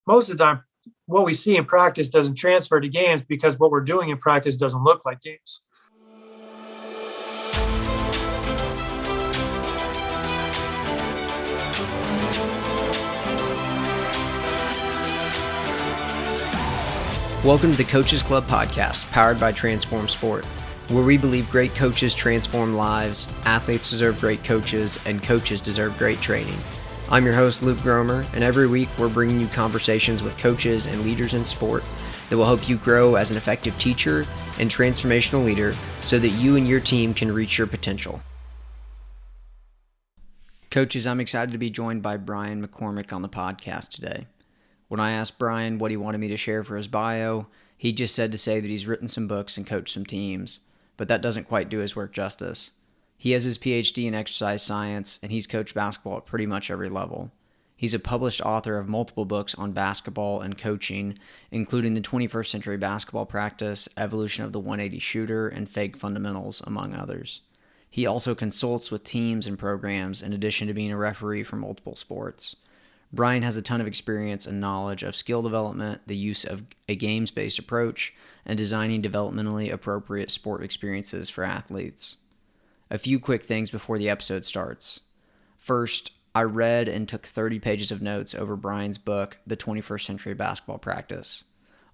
most of the time, what we see in practice doesn't transfer to games because what we're doing in practice doesn't look like games. Welcome to the Coaches Club podcast, powered by Transform Sport, where we believe great coaches transform lives, athletes deserve great coaches, and coaches deserve great training. I'm your host, Luke Gromer, and every week we're bringing you conversations with coaches and leaders in sport that will help you grow as an effective teacher and transformational leader so that you and your team can reach your potential. Coaches, I'm excited to be joined by Brian McCormick on the podcast today. When I asked Brian what he wanted me to share for his bio, he just said to say that he's written some books and coached some teams, but that doesn't quite do his work justice. He has his PhD in exercise science, and he's coached basketball at pretty much every level. He's a published author of multiple books on basketball and coaching, including the 21st Century Basketball Practice, Evolution of the 180 Shooter, and Fake Fundamentals, among others. He also consults with teams and programs in addition to being a referee for multiple sports. Brian has a ton of experience and knowledge of skill development, the use of a games-based approach, and designing developmentally appropriate sport experiences for athletes. A few quick things before the episode starts. First, I read and took 30 pages of notes over Brian's book, The 21st Century Basketball Practice.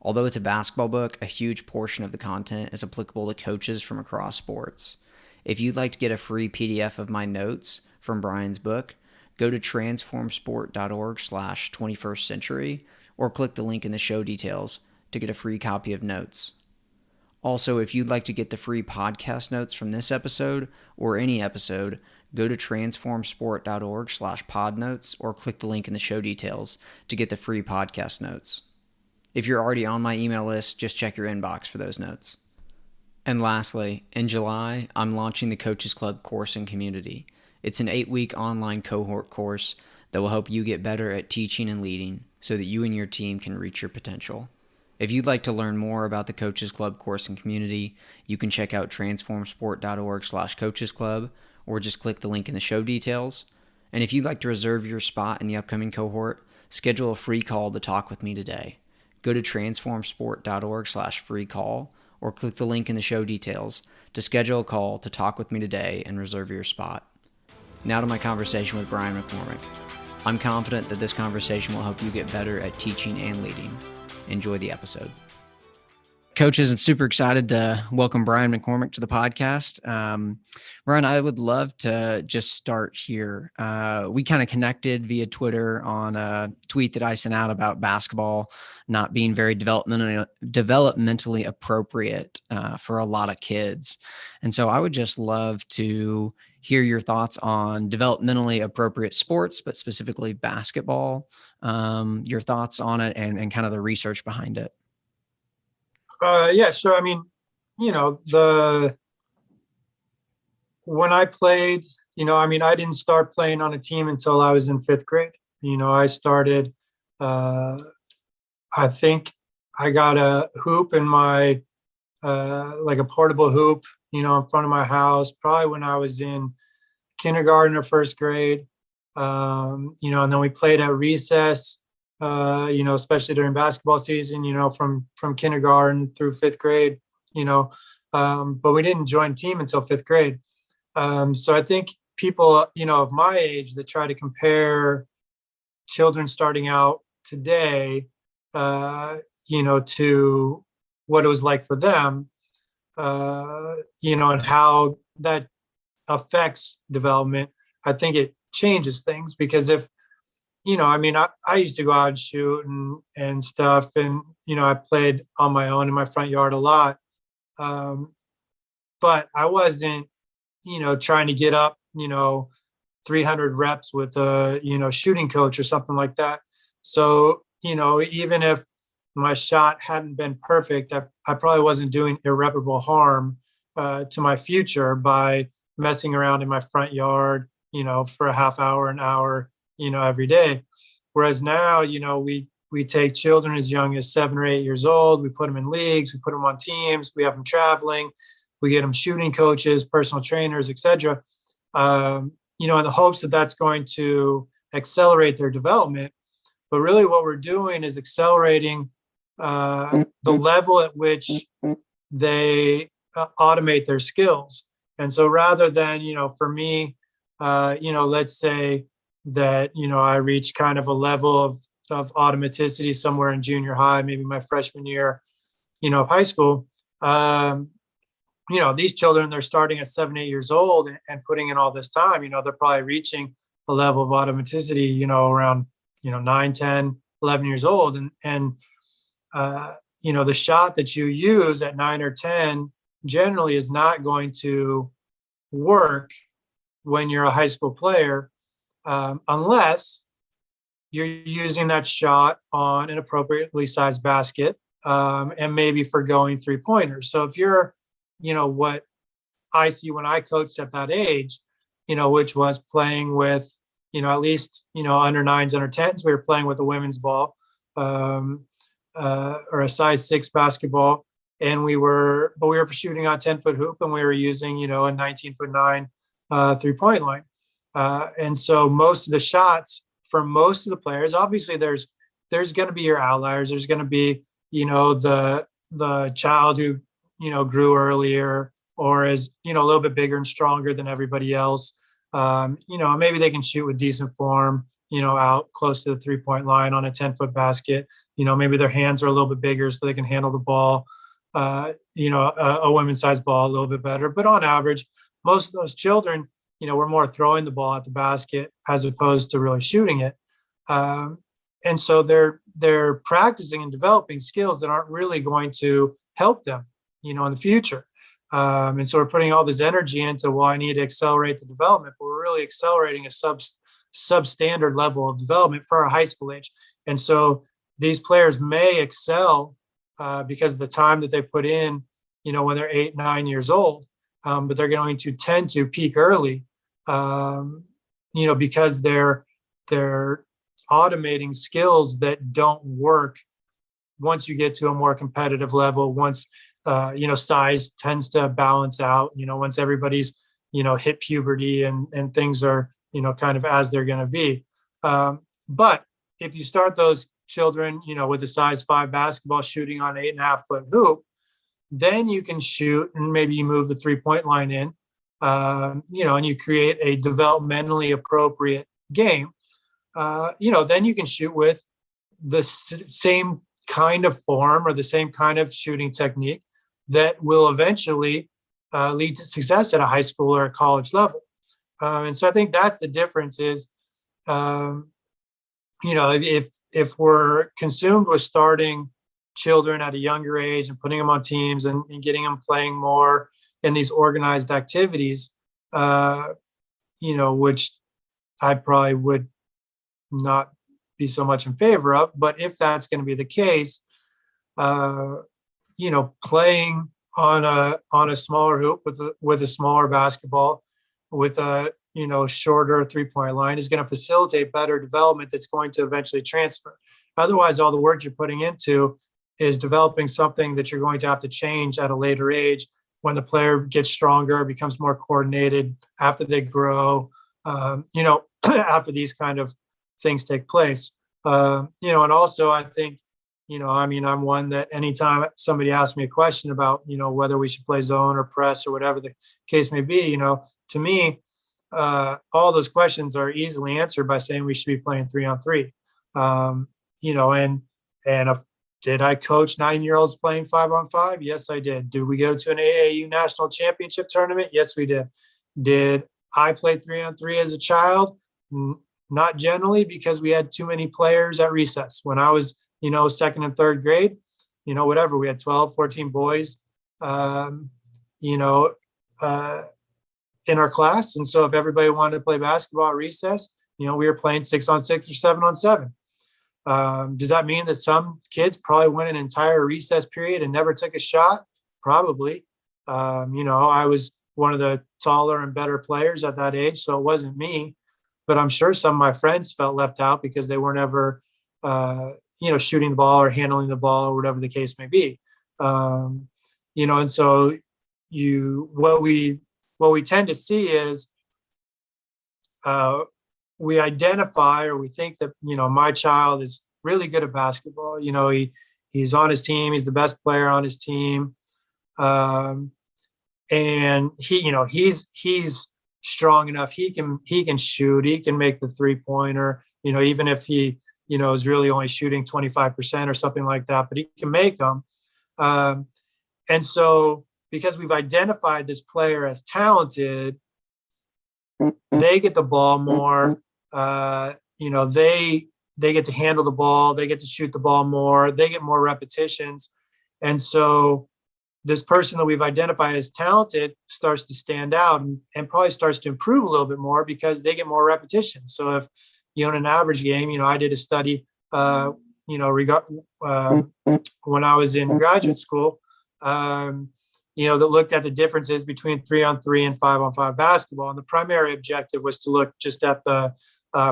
Although it's a basketball book, a huge portion of the content is applicable to coaches from across sports. If you'd like to get a free PDF of my notes from Brian's book, go to transformsport.org/21st century or click the link in the show details to get a free copy of notes. Also, if you'd like to get the free podcast notes from this episode or any episode, go to transformsport.org/podnotes or click the link in the show details to get the free podcast notes. If you're already on my email list, just check your inbox for those notes. And lastly, in July, I'm launching the Coaches Club course and community. It's an 8-week online cohort course that will help you get better at teaching and leading so that you and your team can reach your potential. If you'd like to learn more about the Coaches Club course and community, you can check out transformsport.org/coachesclub or just click the link in the show details. And if you'd like to reserve your spot in the upcoming cohort, schedule a free call to talk with me today. Go to transformsport.org/free call or click the link in the show details to schedule a call to talk with me today and reserve your spot. Now to my conversation with Brian McCormick. I'm confident that this conversation will help you get better at teaching and leading. Enjoy the episode. Coaches, I'm super excited to welcome Brian McCormick to the podcast. Brian, I would love to just start here. We kind of connected via Twitter on a tweet that I sent out about basketball not being very developmentally appropriate for a lot of kids. And so I would just love to hear your thoughts on developmentally appropriate sports, but specifically basketball, your thoughts on it and kind of the research behind it. Yeah, sure. I mean, when I played, I didn't start playing on a team until I was in 5th grade. I started, I think I got a hoop in my, like a portable hoop, in front of my house, probably when I was in kindergarten or 1st grade, and then we played at recess, especially during basketball season, from kindergarten through 5th grade, but we didn't join team until 5th grade. So I think people, of my age that try to compare children starting out today, to what it was like for them, and how that affects development. I think it changes things because if, I used to go out and shoot and stuff. And, I played on my own in my front yard a lot. But I wasn't, trying to get up, 300 reps with a, shooting coach or something like that. So, even if my shot hadn't been perfect, I probably wasn't doing irreparable harm to my future by messing around in my front yard, for a half hour, an hour, every day. Whereas now, we take children as young as 7 or 8 years old. We put them in leagues, we put them on teams, we have them traveling, we get them shooting coaches, personal trainers, etc. In the hopes that that's going to accelerate their development. But really what we're doing is accelerating the level at which they automate their skills. And so rather than, for me, let's say that, I reach kind of a level of automaticity somewhere in junior high, maybe my freshman year, of high school. These children, they're starting at 7, 8 years old and putting in all this time, they're probably reaching a level of automaticity, around, 9, 10, 11 years old. And the shot that you use at 9 or 10 generally is not going to work when you're a high school player, unless you're using that shot on an appropriately sized basket, and maybe for going 3-pointers. So if you're, what I see when I coached at that age, which was playing with, at least, under 9s, under 10s, we were playing with a women's ball, or a size 6 basketball. And we were shooting on 10-foot hoop, and we were using, a 19-foot 9 3-point line. And so most of the shots for most of the players, obviously there's going to be your outliers. There's going to be, the child who, grew earlier or is, a little bit bigger and stronger than everybody else. Maybe they can shoot with decent form, out close to the 3-point line on a 10-foot basket. Maybe their hands are a little bit bigger so they can handle the ball, a women's size ball a little bit better. But on average, most of those children, we're more throwing the ball at the basket as opposed to really shooting it. And so they're practicing and developing skills that aren't really going to help them, in the future. And so we're putting all this energy into, well, I need to accelerate the development, but we're really accelerating a substandard level of development for our high school age. And so these players may excel because of the time that they put in, when they're 8, 9 years old, but they're going to tend to peak early, because they're automating skills that don't work once you get to a more competitive level, once size tends to balance out, once everybody's, hit puberty and things are, kind of as they're going to be. But if you start those children, with a size 5 basketball shooting on 8.5-foot hoop, then you can shoot and maybe you move the 3-point line in, and you create a developmentally appropriate game. Then you can shoot with the same kind of form or the same kind of shooting technique that will eventually lead to success at a high school or a college level. And so I think that's the difference is, if we're consumed with starting children at a younger age and putting them on teams and getting them playing more in these organized activities, which I probably would not be so much in favor of. But if that's going to be the case, playing on a smaller hoop with a smaller basketball with a shorter 3-point line is going to facilitate better development that's going to eventually transfer. Otherwise, all the work you're putting into is developing something that you're going to have to change at a later age when the player gets stronger, becomes more coordinated after they grow, after these kind of things take place. And also I think, I'm one that anytime somebody asks me a question about, whether we should play zone or press or whatever the case may be, to me, all those questions are easily answered by saying we should be playing 3-on-3. And did I coach 9-year-olds playing 5-on-5? Yes, I did. Did we go to an AAU national championship tournament? Yes, we did. Did I play 3-on-3 as a child? Not generally, because we had too many players at recess. When I was, second and third grade, whatever, we had 12, 14 boys, in our class. And so if everybody wanted to play basketball at recess, we were playing 6-on-6 or 7-on-7. Does that mean that some kids probably went an entire recess period and never took a shot? Probably. I was one of the taller and better players at that age, so it wasn't me. But I'm sure some of my friends felt left out because they weren't ever, shooting the ball or handling the ball or whatever the case may be. And so what we tend to see is we identify or we think that, my child is really good at basketball. He's on his team. He's the best player on his team. And he's strong enough. He can shoot. He can make the 3-pointer, even if he, is really only shooting 25% or something like that, but he can make them. And so because we've identified this player as talented, they get the ball more. They get to handle the ball. They get to shoot the ball more. They get more repetitions. And so this person that we've identified as talented starts to stand out and probably starts to improve a little bit more because they get more repetition. So if, in an average game, I did a study, when I was in graduate school, that looked at the differences between 3-on-3 and 5-on-5 basketball. And the primary objective was to look just at the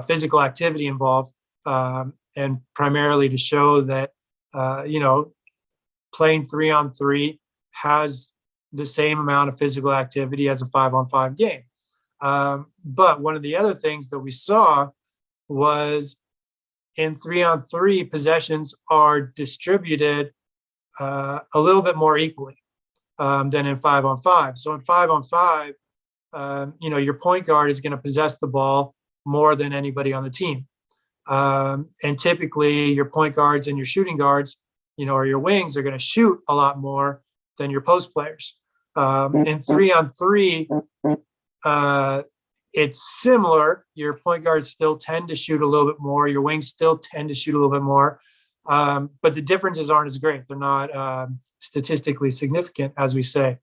physical activity involved, and primarily to show that, playing 3-on-3 has the same amount of physical activity as a 5-on-5 game. But one of the other things that we saw was in 3-on-3, possessions are distributed a little bit more equally than in 5-on-5. So in 5-on-5, your point guard is going to possess the ball more than anybody on the team. And typically your point guards and your shooting guards, or your wings, are going to shoot a lot more than your post players. In 3-on-3, it's similar. Your point guards still tend to shoot a little bit more. Your wings still tend to shoot a little bit more. But the differences aren't as great. They're not statistically significant, as we say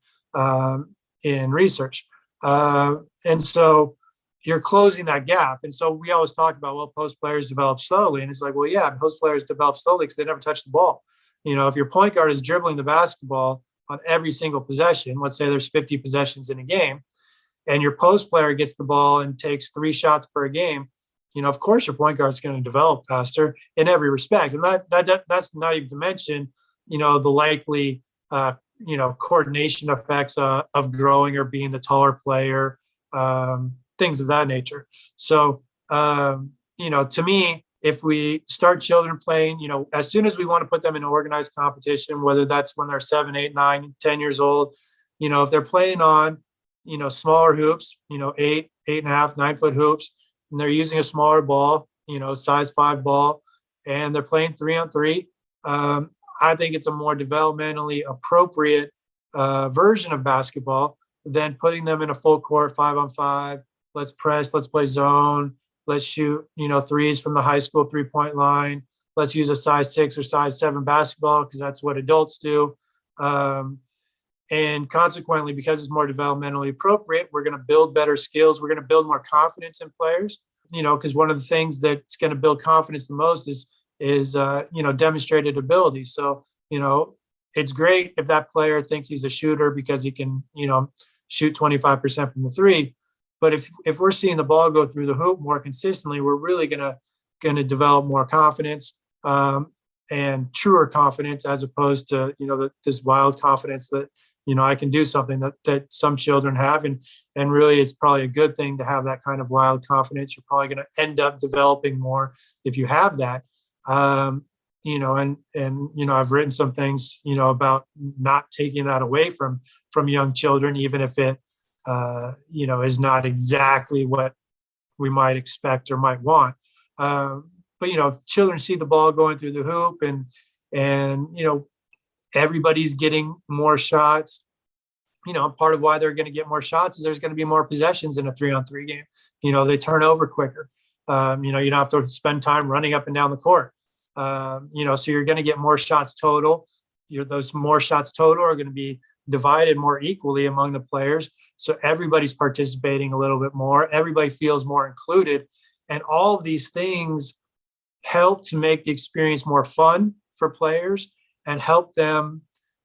in research. And so you're closing that gap. And so we always talk about, well, post players develop slowly. And it's like, well, yeah, post players develop slowly because they never touch the ball. If your point guard is dribbling the basketball on every single possession, let's say there's 50 possessions in a game, and your post player gets the ball and takes 3 shots per game, of course your point guard is going to develop faster in every respect. And that's not even to mention, the likely, coordination effects of growing or being the taller player, things of that nature. So, to me, if we start children playing, as soon as we want to put them in an organized competition, whether that's when they're 7, 8, 9, 10 years old, if they're playing on, smaller hoops, 8, 8.5, 9-foot hoops, and they're using a smaller ball, size 5 ball, and they're playing 3-on-3, I think it's a more developmentally appropriate version of basketball than putting them in a full court 5-on-5. Let's press, let's play zone, let's shoot, threes from the high school 3-point line. Let's use a size 6 or size 7 basketball because that's what adults do. And consequently, because it's more developmentally appropriate, we're going to build better skills. We're going to build more confidence in players, because one of the things that's going to build confidence the most is demonstrated ability. So, it's great if that player thinks he's a shooter because he can, shoot 25% from the 3. But if we're seeing the ball go through the hoop more consistently, we're really going to develop more confidence and truer confidence, as opposed to, this wild confidence that, I can do something that some children have. And really it's probably a good thing to have that kind of wild confidence. You're probably going to end up developing more if you have that. I've written some things, about not taking that away from young children, even if it, is not exactly what we might expect or might want. But if children see the ball going through the hoop and everybody's getting more shots, part of why they're going to get more shots is there's going to be more possessions in a 3-on-3 game. They turn over quicker. You don't have to spend time running up and down the court. So you're going to get more shots total. Those more shots total are going to be divided more equally among the players. So everybody's participating a little bit more. Everybody feels more included. And all of these things help to make the experience more fun for players and help them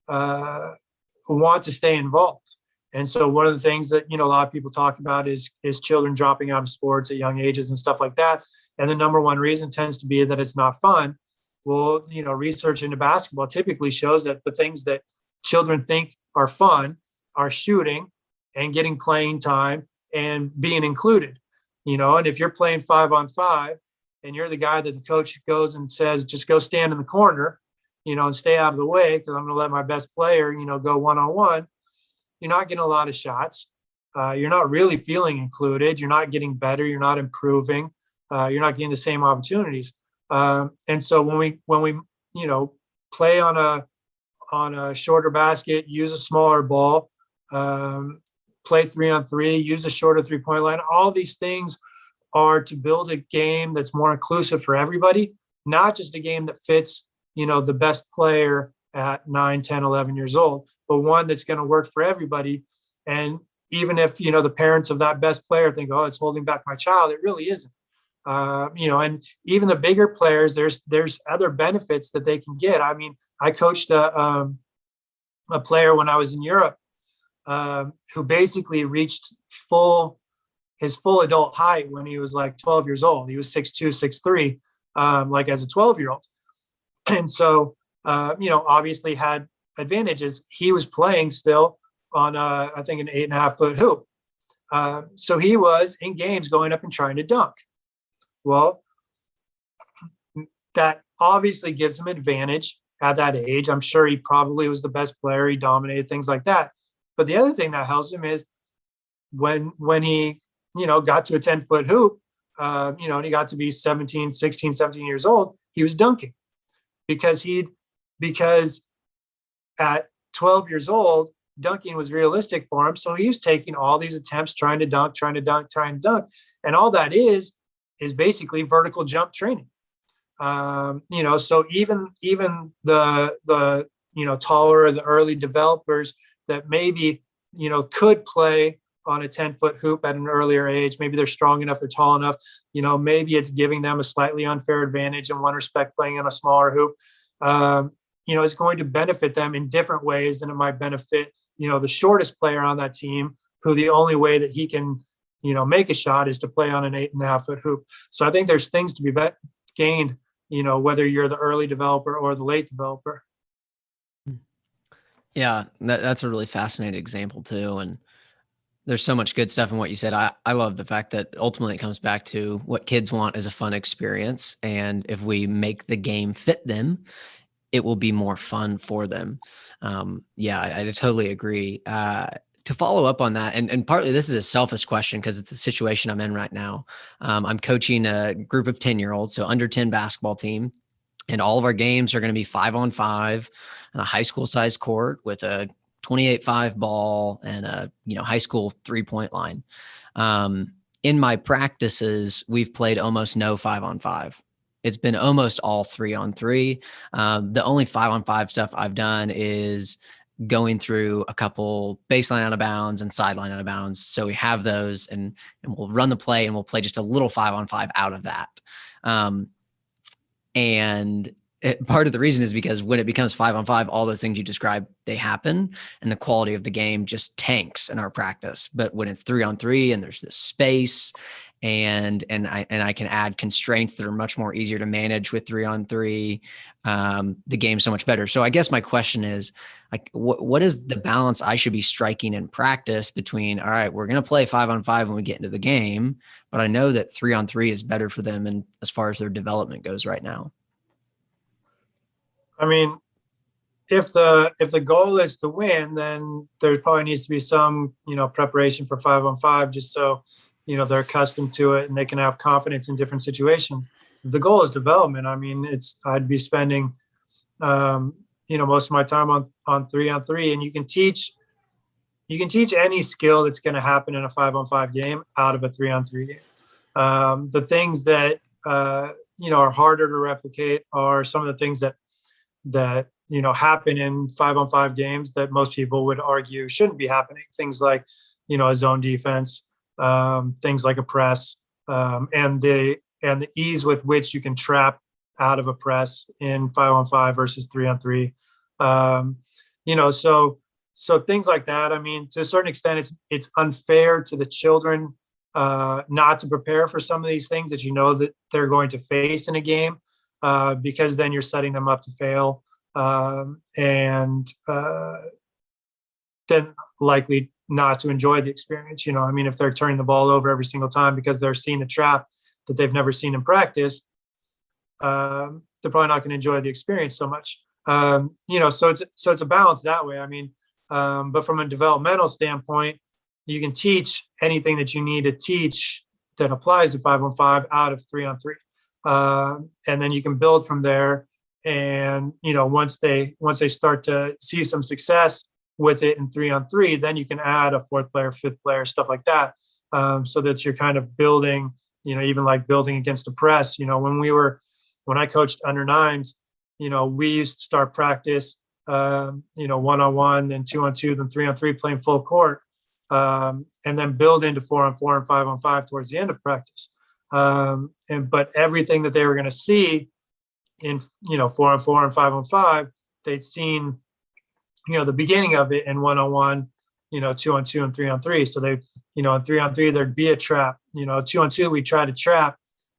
want to stay involved. And so one of the things that, a lot of people talk about is children dropping out of sports at young ages and stuff like that. And the number one reason tends to be that it's not fun. Well, research into basketball typically shows that the things that children think are fun are shooting and getting playing time and being included, and if you're playing 5-on-5 and you're the guy that the coach goes and says, just go stand in the corner, and stay out of the way because I'm going to let my best player, go one-on-one, you're not getting a lot of shots. You're not really feeling included. You're not getting better. You're not improving. You're not getting the same opportunities. And so when we play on a shorter basket, use a smaller ball, play 3-on-3, use a shorter 3-point line, all these things are to build a game that's more inclusive for everybody, not just a game that fits, the best player at 9, 10, 11 years old, but one that's going to work for everybody. And even if, the parents of that best player think, oh, it's holding back my child, it really isn't. And even the bigger players, there's other benefits that they can get. I mean, I coached a player when I was in Europe, who basically reached his full adult height when he was like 12 years old. He was 6'2", 6'3", like as a 12-year-old. And so, obviously had advantages. He was playing still on, I think, an 8.5-foot hoop. So he was in games going up and trying to dunk. Well, that obviously gives him advantage at that age. I'm sure he probably was the best player. He dominated, things like that. But the other thing that helps him is when he, got to a 10-foot hoop, and he got to be 16, 17 years old, he was dunking because at 12 years old, dunking was realistic for him. So he was taking all these attempts, trying to dunk. And all that is basically vertical jump training. So even the taller, the early developers that maybe, could play on a 10-foot hoop at an earlier age, maybe they're strong enough, they're tall enough, maybe it's giving them a slightly unfair advantage in one respect, playing on a smaller hoop. It's going to benefit them in different ways than it might benefit, the shortest player on that team, who the only way that he can, make a shot is to play on an 8.5-foot hoop. So I think there's things to be gained, whether you're the early developer or the late developer. Yeah, that's a really fascinating example too. And there's so much good stuff in what you said. I love the fact that ultimately it comes back to what kids want is a fun experience. And if we make the game fit them, it will be more fun for them. I totally agree. To follow up on that, and partly this is a selfish question because it's the situation I'm in right now. I'm coaching a group of 10-year-olds, so under 10 basketball team. And all of our games are going to be 5-on-5 on a high school size court with a 28-5 ball and a high school 3-point line. In my practices, we've played almost no 5-on-5. It's been almost all 3-on-3. The only 5-on-5 stuff I've done is going through a couple baseline out of bounds and sideline out of bounds. So we have those and we'll run the play and we'll play just a little 5-on-5 out of that. Part of the reason is because when it becomes 5-on-5, all those things you described, they happen and the quality of the game just tanks in our practice. But when it's 3-on-3 and there's this space and I can add constraints that are much more easier to manage with 3-on-3, the game's so much better. So I guess my question is, like, what is the balance I should be striking in practice between, all right, we're going to play 5-on-5 when we get into the game, but I know that 3-on-3 is better for them and as far as their development goes right now. I mean, if the goal is to win, then there probably needs to be some, preparation for 5-on-5, just so, they're accustomed to it and they can have confidence in different situations. If the goal is development, I mean, I'd be spending, most of my time on 3-on-3, and you can teach any skill that's going to happen in a 5-on-5 game out of a 3-on-3 game. The things that, are harder to replicate are some of the things that happen in 5-on-5 games that most people would argue shouldn't be happening. Things like, a zone defense, things like a press, and the ease with which you can trap out of a press in 5-on-5 versus 3-on-3. So things like that. I mean, to a certain extent, it's unfair to the children not to prepare for some of these things that that they're going to face in a game. Because then you're setting them up to fail, and then likely not to enjoy the experience. If they're turning the ball over every single time because they're seeing a trap that they've never seen in practice, they're probably not going to enjoy the experience so much. So it's a balance that way. I mean, but from a developmental standpoint, you can teach anything that you need to teach that applies to 5-on-5 out of 3-on-3. And then you can build from there. And, once they start to see some success with it in 3-on-3, then you can add a fourth player, fifth player, stuff like that. So that you're kind of building, even like building against the press. When I coached under nines, we used to start practice, 1-on-1, then 2-on-2, then 3-on-3, playing full court, and then build into 4-on-4 and 5-on-5 towards the end of practice. But everything that they were going to see in 4-on-4 and 5-on-5, they'd seen the beginning of it in 1-on-1, 2-on-2 and 3-on-3. So they, in 3-on-3 there'd be a trap. 2-on-2 we try to trap,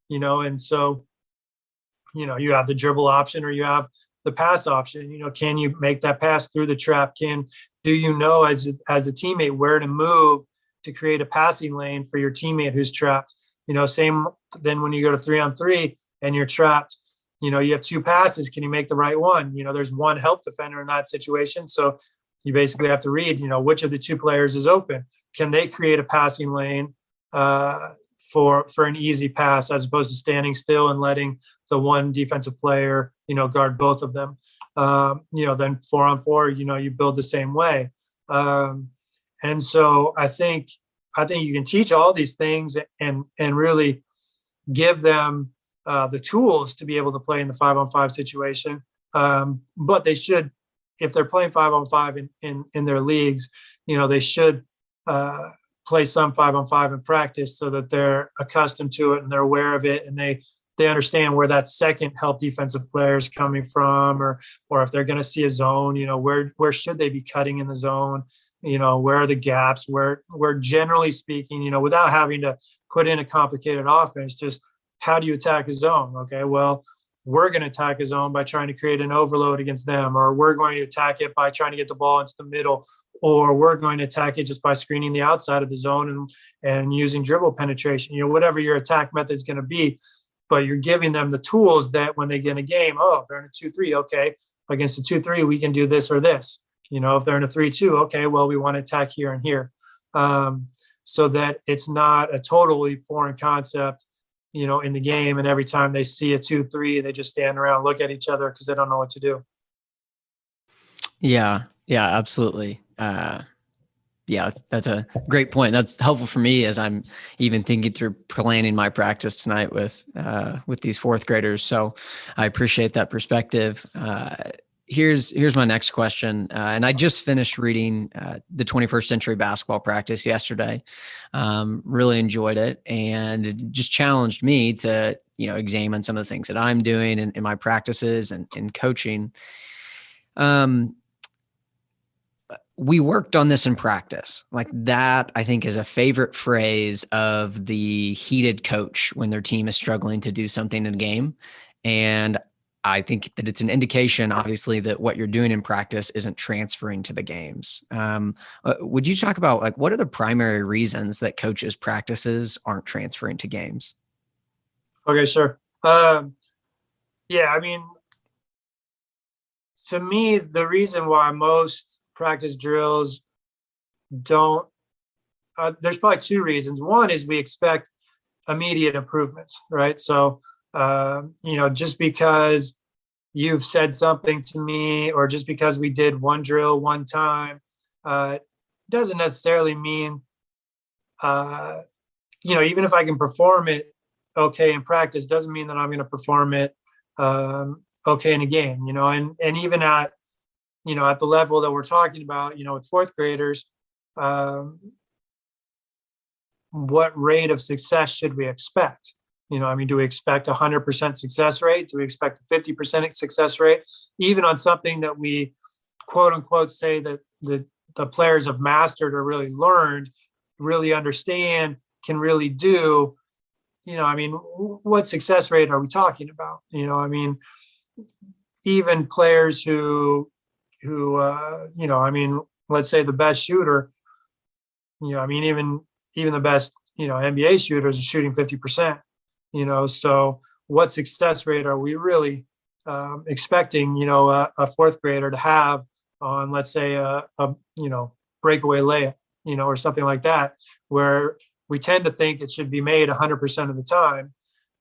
and so you have the dribble option or you have the pass option. Can you make that pass through the trap? Do you know as a teammate where to move to create a passing lane for your teammate who's trapped? Same then when you go to 3-on-3 and you're trapped, you have two passes. Can you make the right one? There's one help defender in that situation. So you basically have to read, which of the two players is open. Can they create a passing lane for an easy pass as opposed to standing still and letting the one defensive player, guard both of them? Then 4-on-4, you build the same way. And so I think you can teach all these things and really give them the tools to be able to play in the 5-on-5 situation. But they should, if they're playing 5-on-5 in their leagues, they should play some 5-on-5 in practice so that they're accustomed to it and they're aware of it, and they understand where that second help defensive player is coming from, or if they're going to see a zone, where should they be cutting in the zone? Where are the gaps? Where generally speaking, without having to put in a complicated offense, just how do you attack a zone? Okay, well, we're going to attack a zone by trying to create an overload against them, or we're going to attack it by trying to get the ball into the middle, or we're going to attack it just by screening the outside of the zone and using dribble penetration, whatever your attack method is going to be. But you're giving them the tools that when they get in a game, they're in a 2-3, okay, against a 2-3, we can do this or this. If they're in a 3-2, okay, well, we want to attack here and here. So that it's not a totally foreign concept, in the game. And every time they see a 2-3, they just stand around, look at each other because they don't know what to do. Yeah, absolutely. Yeah, that's a great point. That's helpful for me as I'm even thinking through planning my practice tonight with these fourth graders. So I appreciate that perspective. Here's my next question. And I just finished reading the 21st Century Basketball Practice yesterday. Really enjoyed it, and it just challenged me to, examine some of the things that I'm doing in my practices and in coaching. We worked on this in practice. Like that, I think, is a favorite phrase of the heated coach when their team is struggling to do something in a game. And I think that it's an indication, obviously, that what you're doing in practice isn't transferring to the games. Would you talk about what are the primary reasons that coaches' practices aren't transferring to games? Okay, sure. Yeah, I mean, to me, the reason why most practice drills don't, there's probably two reasons. One is we expect immediate improvements, right? So, just because you've said something to me, or just because we did one drill one time, doesn't necessarily mean, even if I can perform it okay in practice, doesn't mean that I'm going to perform it okay in a game, and even at the level that we're talking about, with fourth graders, what rate of success should we expect? Do we expect 100% success rate? Do we expect a 50% success rate? Even on something that we quote unquote say that the players have mastered or really learned, really understand, can really do, what success rate are we talking about? Even players who let's say the best shooter, even the best, NBA shooters are shooting 50%, so what success rate are we really expecting, a fourth grader to have on, let's say, breakaway layup, or something like that, where we tend to think it should be made 100% of the time,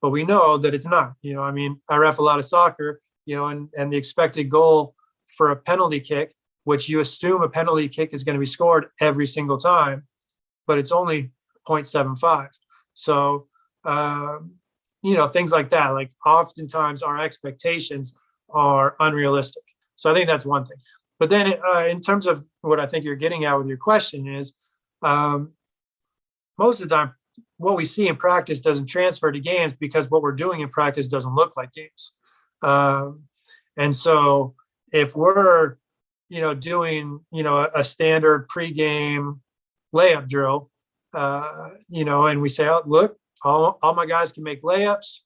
but we know that it's not. I ref a lot of soccer, and the expected goal for a penalty kick, which you assume a penalty kick is going to be scored every single time, but it's only 0.75. So, things like that, like oftentimes our expectations are unrealistic. So I think that's one thing. But then in terms of what I think you're getting at with your question is, most of the time, what we see in practice doesn't transfer to games because what we're doing in practice doesn't look like games. And so if we're, doing, a standard pregame layup drill, and we say, oh, look, all my guys can make layups,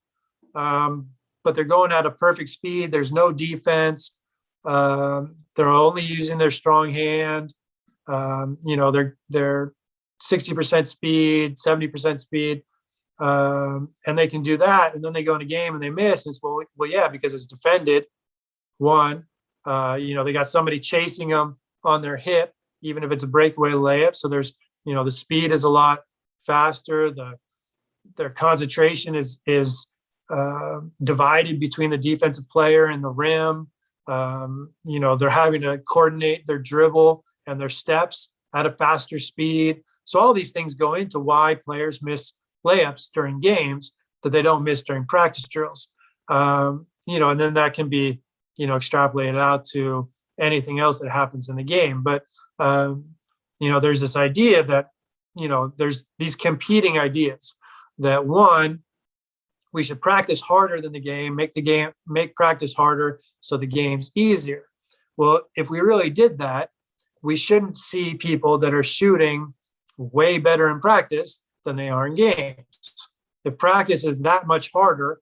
but they're going at a perfect speed. There's no defense. They're only using their strong hand. They're 60% speed, 70% speed. And they can do that. And then they go in a game and they miss. And it's, well, yeah, because it's defended. One, they got somebody chasing them on their hip, even if it's a breakaway layup. So there's, the speed is a lot faster. Their concentration is divided between the defensive player and the rim. They're having to coordinate their dribble and their steps at a faster speed. So all these things go into why players miss layups during games that they don't miss during practice drills. And then that can be, extrapolated out to anything else that happens in the game. But, there's this idea that, there's these competing ideas that, one, we should practice harder than the game, make practice harder so the game's easier. Well, if we really did that, we shouldn't see people that are shooting way better in practice than they are in games. If practice is that much harder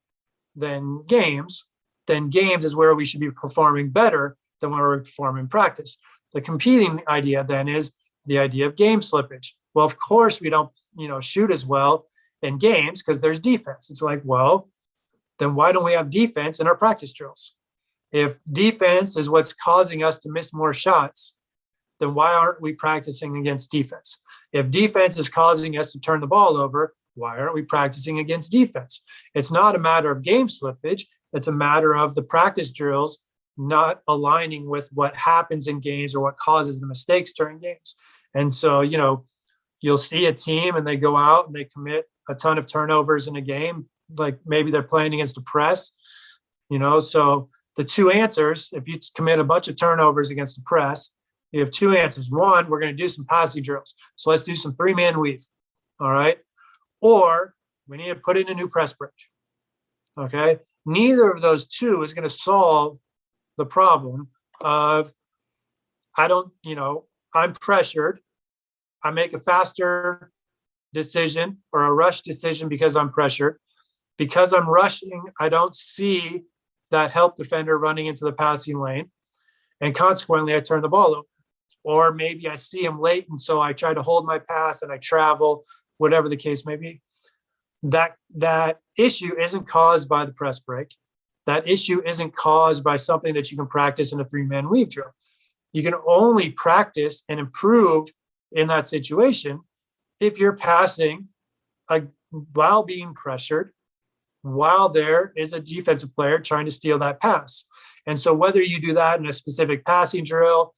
than games, then games is where we should be performing better than where we're performing in practice. The competing idea then is the idea of game slippage. Well, of course we don't, shoot as well in games because there's defense. It's like, well, then why don't we have defense in our practice drills? If defense is what's causing us to miss more shots, then why aren't we practicing against defense? If defense is causing us to turn the ball over, why aren't we practicing against defense? It's not a matter of game slippage. It's a matter of the practice drills not aligning with what happens in games or what causes the mistakes during games. And so, you'll see a team and they go out and they commit a ton of turnovers in a game, like maybe they're playing against a press, so the two answers, if you commit a bunch of turnovers against a press, you have two answers. One, we're going to do some passing drills. So let's do some 3-man weave. All right. Or we need to put in a new press break. Okay. Neither of those two is going to solve the problem of, I'm pressured. I make a faster decision or a rush decision because I'm pressured. Because I'm rushing, I don't see that help defender running into the passing lane. And consequently, I turn the ball over. Or maybe I see him late, and so I try to hold my pass and I travel, whatever the case may be. That issue isn't caused by the press break. That issue isn't caused by something that you can practice in a 3-man weave drill. You can only practice and improve in that situation if you're passing while being pressured, while there is a defensive player trying to steal that pass. And so whether you do that in a specific passing drill,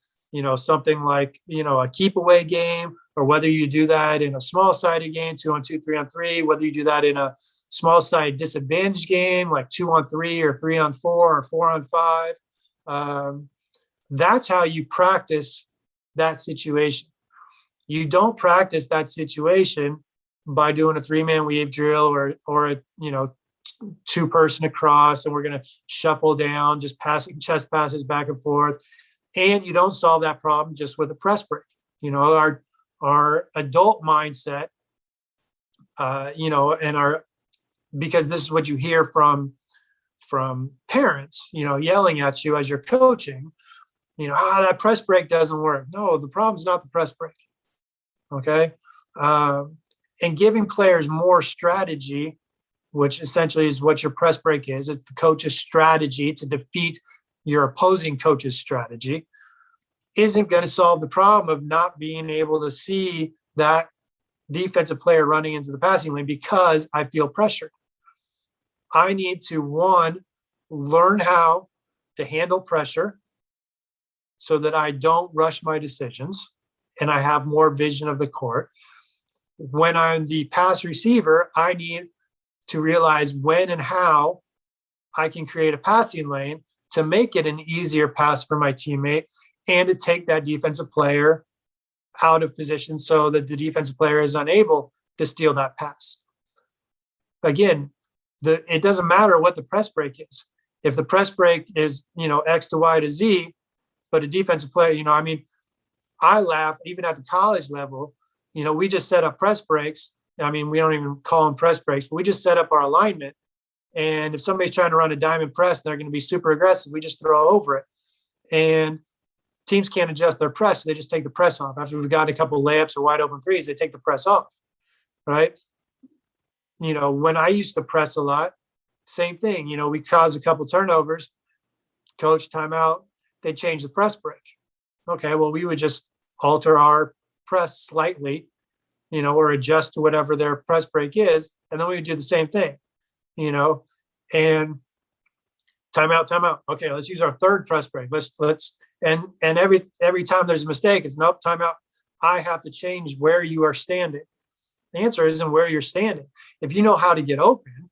something like, a keep away game, or whether you do that in a small sided game, 2-on-2, 3-on-3, whether you do that in a small side disadvantage game, like 2-on-3 or 3-on-4 or 4-on-5, that's how you practice that situation. You don't practice that situation by doing a 3-man weave drill or a, 2-person across, and we're going to shuffle down, just passing chest passes back and forth. And you don't solve that problem just with a press break. Our adult mindset, because this is what you hear from parents, yelling at you as you're coaching, that press break doesn't work. No, the problem's not the press break. Okay. And giving players more strategy which essentially is what your press break is. It's the coach's strategy to defeat your opposing coach's strategy, isn't going to solve the problem of not being able to see that defensive player running into the passing lane because I feel pressured. I need to, one, learn how to handle pressure so that I don't rush my decisions and I have more vision of the court. When I'm the pass receiver, I need to realize when and how I can create a passing lane to make it an easier pass for my teammate and to take that defensive player out of position so that the defensive player is unable to steal that pass. Again, it doesn't matter what the press break is. If the press break is, X to Y to Z, but a defensive player, I laugh even at the college level, we just set up press breaks. We don't even call them press breaks, but we just set up our alignment. And if somebody's trying to run a diamond press, they're going to be super aggressive. We just throw over it. And teams can't adjust their press. So they just take the press off. After we've got a couple of layups or wide open threes, they take the press off, right? When I used to press a lot, same thing. We caused a couple turnovers, coach, timeout, they change the press break. Okay, well, we would just alter our press slightly, or adjust to whatever their press break is. And then we would do the same thing, and timeout. Okay, let's use our third press break. And every time there's a mistake, it's nope, timeout. I have to change where you are standing. The answer isn't where you're standing. If you know how to get open,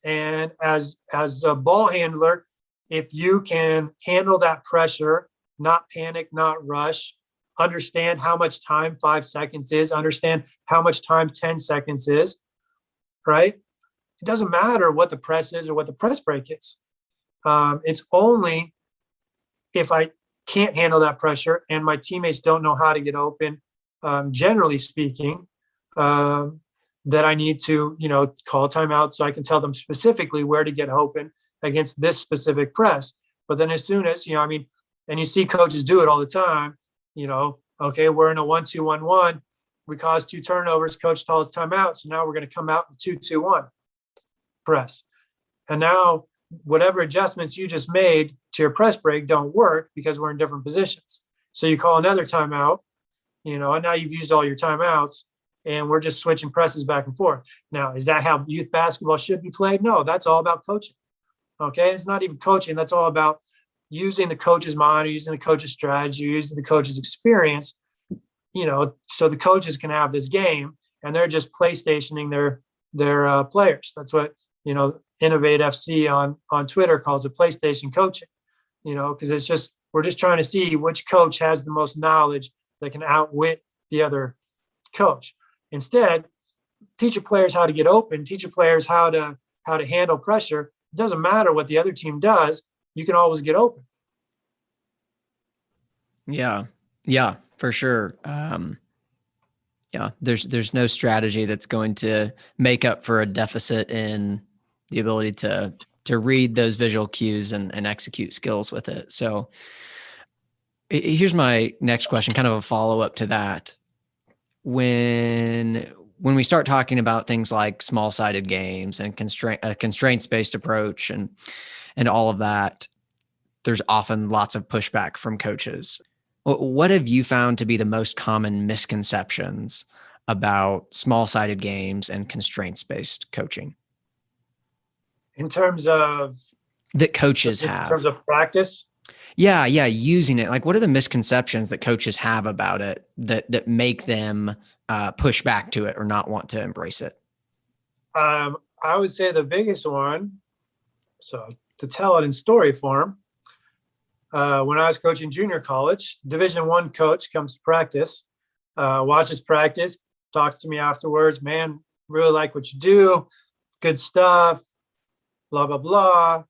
and as a ball handler, if you can handle that pressure, not panic, not rush, understand how much time 5 seconds is, understand how much time 10 seconds is, right? It doesn't matter what the press is or what the press break is. It's only if I can't handle that pressure and my teammates don't know how to get open, generally speaking, that I need to, call timeout so I can tell them specifically where to get open against this specific press. But then as soon as, and you see coaches do it all the time, okay, we're in a 1-2-1-1. We caused 2 turnovers. Coach calls timeout. So now we're going to come out in 2-2-1 press. And now whatever adjustments you just made to your press break don't work because we're in different positions. So you call another timeout, and now you've used all your timeouts and we're just switching presses back and forth. Now, is that how youth basketball should be played? No, that's all about coaching. Okay. It's not even coaching. That's all about using the coach's mind, or using the coach's strategy, using the coach's experience, so the coaches can have this game and they're just PlayStationing their players. That's what, Innovate FC on Twitter calls it PlayStation coaching, because we're just trying to see which coach has the most knowledge that can outwit the other coach. Instead, teach your players how to get open, teach your players how to handle pressure. It doesn't matter what the other team does. You can always get open. Yeah, for sure. There's no strategy that's going to make up for a deficit in the ability to read those visual cues and execute skills with it. So here's my next question, kind of a follow-up to that. When we start talking about things like small-sided games and a constraints-based approach and all of that, there's often lots of pushback from coaches. What have you found to be the most common misconceptions about small-sided games and constraints-based coaching? In terms of that coaches have. In terms of practice? Yeah, using it. Like, what are the misconceptions that coaches have about it that make them push back to it or not want to embrace it? I would say the biggest one, so to tell it in story form, when I was coaching junior college, Division I coach comes to practice, watches practice, talks to me afterwards. Man, really like what you do. Good stuff. Blah, blah, blah.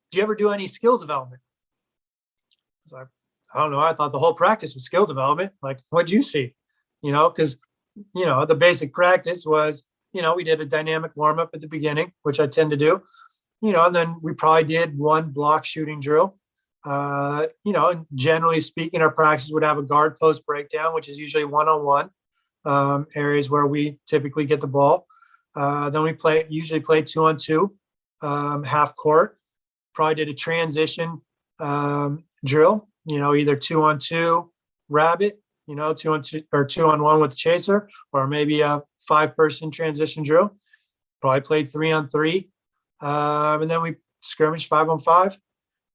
Do you ever do any skill development? I was like, I don't know. I thought the whole practice was skill development. Like, what'd you see? Because, the basic practice was, we did a dynamic warm up at the beginning, which I tend to do, and then we probably did one block shooting drill. And generally speaking, our practice would have a guard post breakdown, which is usually one-on-one areas where we typically get the ball. Then we usually play 2-on-2, half court. Probably did a transition drill, either 2-on-2 rabbit, 2-on-2 or 2-on-1 with the chaser, or maybe a 5-person transition drill. Probably played 3-on-3. And then we scrimmaged 5-on-5.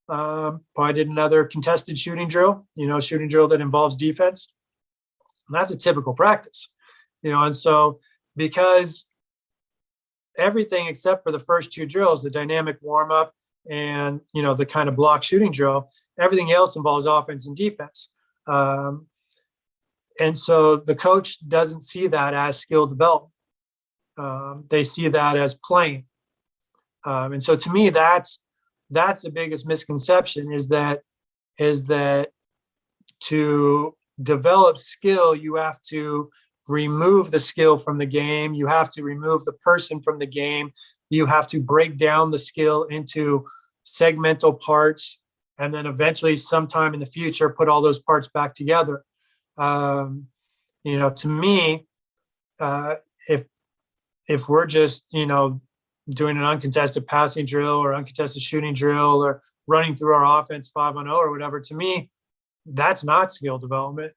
Probably did another contested shooting drill, shooting drill that involves defense. And that's a typical practice, and so because everything except for the first 2 drills, the dynamic warm up and, the kind of block shooting drill, everything else involves offense and defense. And so the coach doesn't see that as skill development. They see that as playing. And so to me, that's the biggest misconception is that to develop skill, you have to remove the skill from the game. You have to remove the person from the game. You have to break down the skill into segmental parts, and then eventually sometime in the future, put all those parts back together. To me, if we're just, doing an uncontested passing drill or uncontested shooting drill or running through our offense 5-on-0 or whatever, to me, that's not skill development.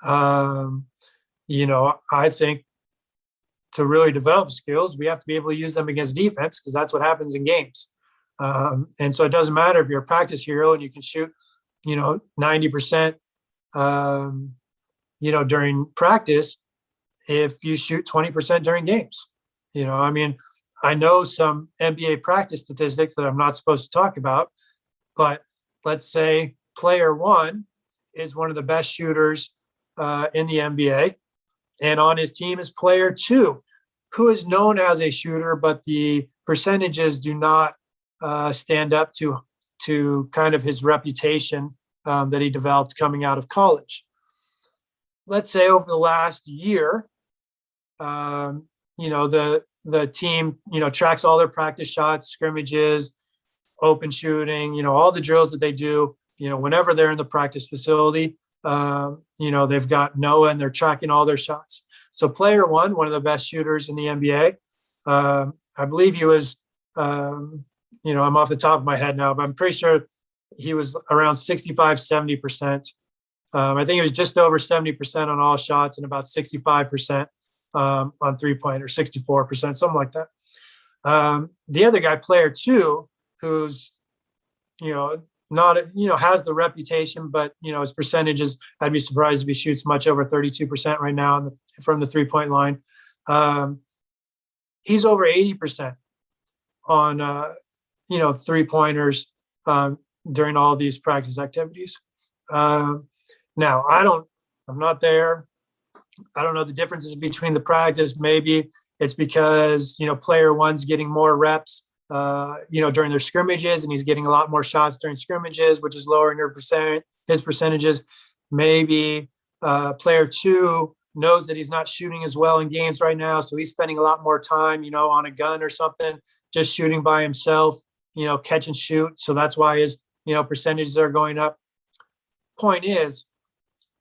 I think to really develop skills, we have to be able to use them against defense because that's what happens in games. And so it doesn't matter if you're a practice hero and you can shoot, 90%, during practice, if you shoot 20% during games. I know some NBA practice statistics that I'm not supposed to talk about, but let's say player 1 is one of the best shooters in the NBA. And on his team is player 2, who is known as a shooter, but the percentages do not stand up to kind of his reputation that he developed coming out of college. Let's say over the last year, the team, tracks all their practice shots, scrimmages, open shooting, all the drills that they do, whenever they're in the practice facility. They've got Noah and they're tracking all their shots. So player 1, one of the best shooters in the NBA, I believe he was, I'm off the top of my head now, but I'm pretty sure he was around 65, 70%. I think it was just over 70% on all shots and about 65% on 3-point, or 64%, something like that. The other guy, player 2, who's, not, has the reputation, but, his percentages, I'd be surprised if he shoots much over 32% right now from the 3-point line. He's over 80% on, 3-pointers during all these practice activities. Now, I'm not there. I don't know the differences between the practice. Maybe it's because, player 1's getting more reps, during their scrimmages, and he's getting a lot more shots during scrimmages, which is lowering his percentages. Maybe player 2 knows that he's not shooting as well in games right now, so he's spending a lot more time, on a gun or something, just shooting by himself, catch and shoot. So that's why his, percentages are going up. Point is,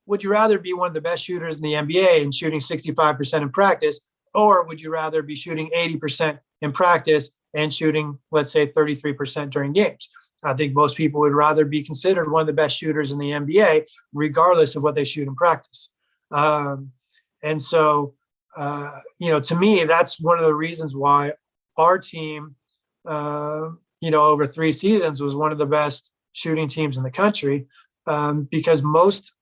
would you rather be one of the best shooters in the NBA and shooting 65% in practice, or would you rather be shooting 80% in practice and shooting, let's say, 33% during games? I think most people would rather be considered one of the best shooters in the NBA, regardless of what they shoot in practice. And so, to me, that's one of the reasons why our team, over 3 seasons was one of the best shooting teams in the country, because most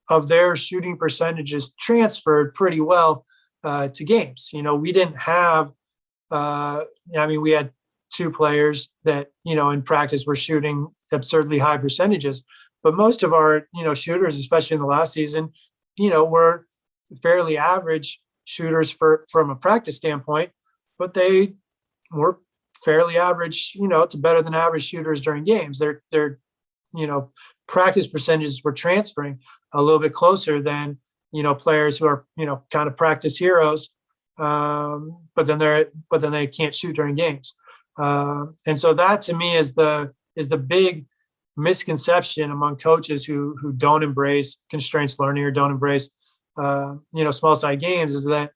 of their shooting percentages transferred pretty well to games. We didn't have, we had 2 players that, in practice were shooting absurdly high percentages, but most of our, shooters, especially in the last season, were fairly average shooters from a practice standpoint, but they were fairly average, to better than average shooters during games. Their practice percentages were transferring a little bit closer than, players who are, kind of practice heroes, but then they can't shoot during games. And so that to me is the big misconception among coaches who don't embrace constraints learning or don't embrace, small side games, is that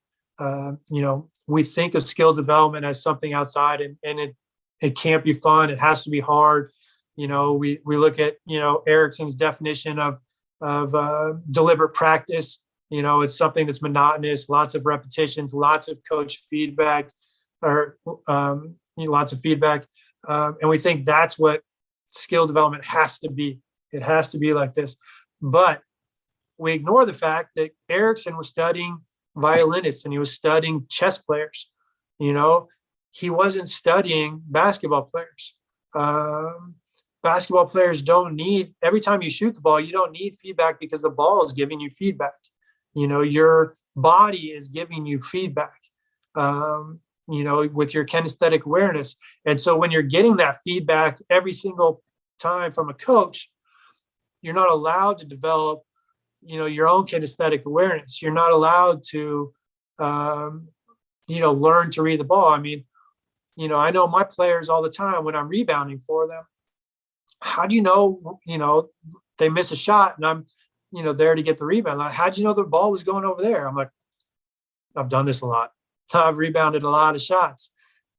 we think of skill development as something outside, and it can't be fun. It has to be hard. We look at, Erickson's definition of deliberate practice. It's something that's monotonous, lots of repetitions, lots of coach feedback, or lots of feedback. And we think that's what skill development has to be. It has to be like this. But we ignore the fact that Erickson was studying violinists and he was studying chess players. He wasn't studying basketball players. Basketball players don't need, every time you shoot the ball, you don't need feedback because the ball is giving you feedback. Your body is giving you feedback, with your kinesthetic awareness. And so when you're getting that feedback every single time from a coach, you're not allowed to develop, your own kinesthetic awareness. You're not allowed to, learn to read the ball. I mean, I know my players all the time when I'm rebounding for them. How do they miss a shot and I'm, there to get the rebound? Like, how'd you know the ball was going over there? I'm like, I've done this a lot. I've rebounded a lot of shots,